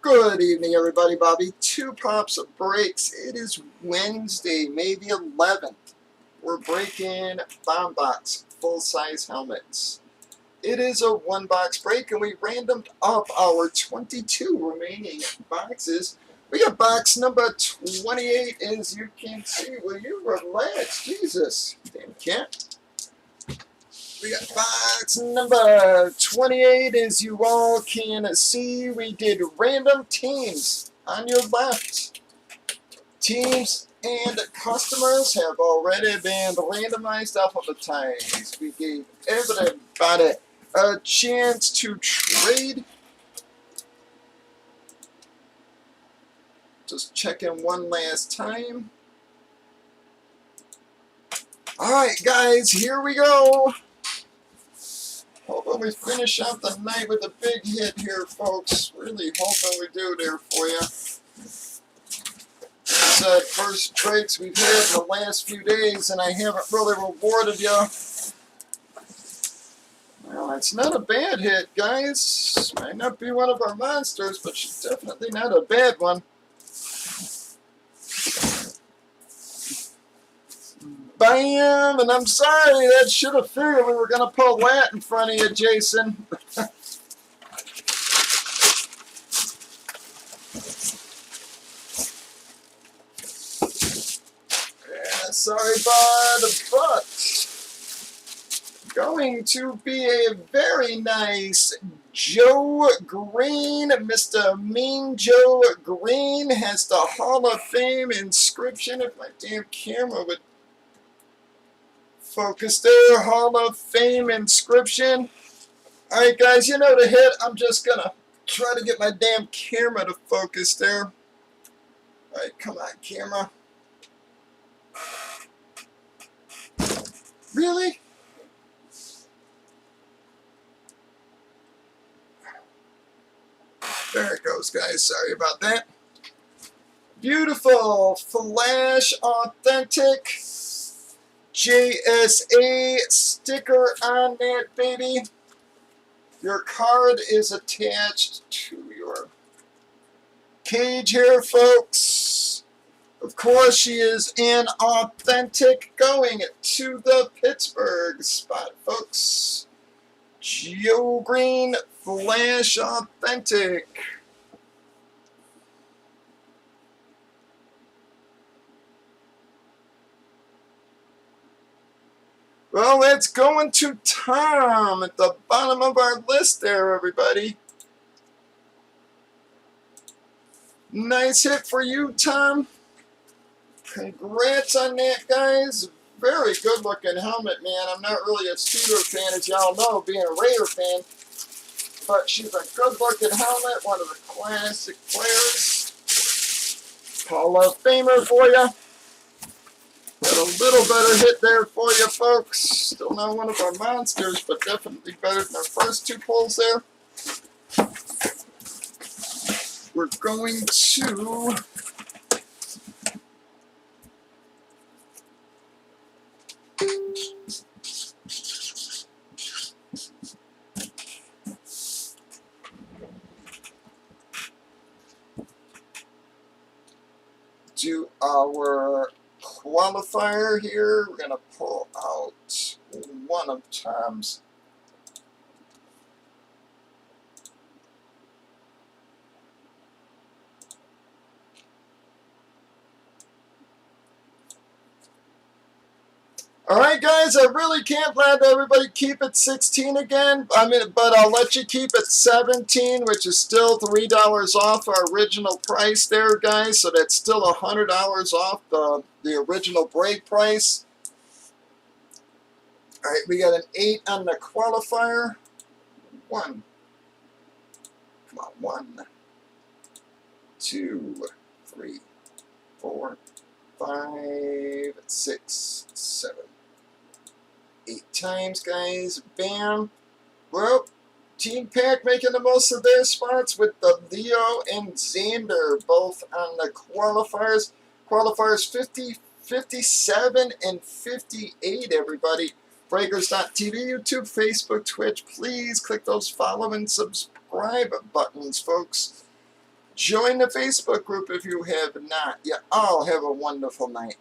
Good evening, everybody. Bobby, two pops of breaks. It is Wednesday, May the 11th. We're breaking Bomb Box full-size helmets. It is a one-box break, and we randomed up our 22 remaining boxes. We got box number 28, as you can see. Will you relax? Jesus. Damn cat. We got box number 28. As you all can see, we did random teams on your left. Teams and customers have already been randomized alphabetized. We gave everybody a chance to trade. Just checking one last time. Alright guys, here we go. Hoping we finish out the night with a big hit here, folks. Really hoping we do there for you. These first breaks we've had in the last few days, and I haven't really rewarded you. Well, it's not a bad hit, guys. Might not be one of our monsters, but she's definitely not a bad one. Bam! And I'm sorry, that should have figured we were going to pull that in front of you, Jason. Yeah, sorry, bud, but going to be a very nice Joe Green. Mr. Mean Joe Green has the Hall of Fame inscription. If my damn camera would focus there. Hall of Fame inscription. Alright guys, you know the hit. I'm just gonna try to get my damn camera to focus there. Alright, come on camera. Really? There it goes, guys. Sorry about that. Beautiful Flash Authentic JSA sticker on that baby. Your card is attached to your cage here, folks. Of course, she is an authentic going to the Pittsburgh spot, folks. Joe Green Flash Authentic. Well, that's going to Tom at the bottom of our list there, everybody. Nice hit for you, Tom. Congrats on that, guys. Very good-looking helmet, man. I'm not really a Steeler fan, as y'all know, being a Raider fan. But she's a good-looking helmet, one of the classic players. Hall of Famer for you. Got a little better hit there for you, folks. Still not one of our monsters, but definitely better than our first two pulls there. We're going to do our qualifier here. We're going to pull out one of Tom's. Alright guys, I really can't let everybody keep it 16 again. But I'll let you keep it 17, which is still $3 off our original price there, guys. So that's still $100 off the original break price. Alright, we got an 8 on the qualifier. 1. Come on, 1, 2, 3, 4, 5, 6, 7. 8 times, guys. Bam. Well, Team Pack making the most of their spots with the Leo and Xander both on the qualifiers. Qualifiers 50, 57, and 58, everybody. Breakers.tv, YouTube, Facebook, Twitch. Please click those follow and subscribe buttons, folks. Join the Facebook group if you have not. You all have a wonderful night.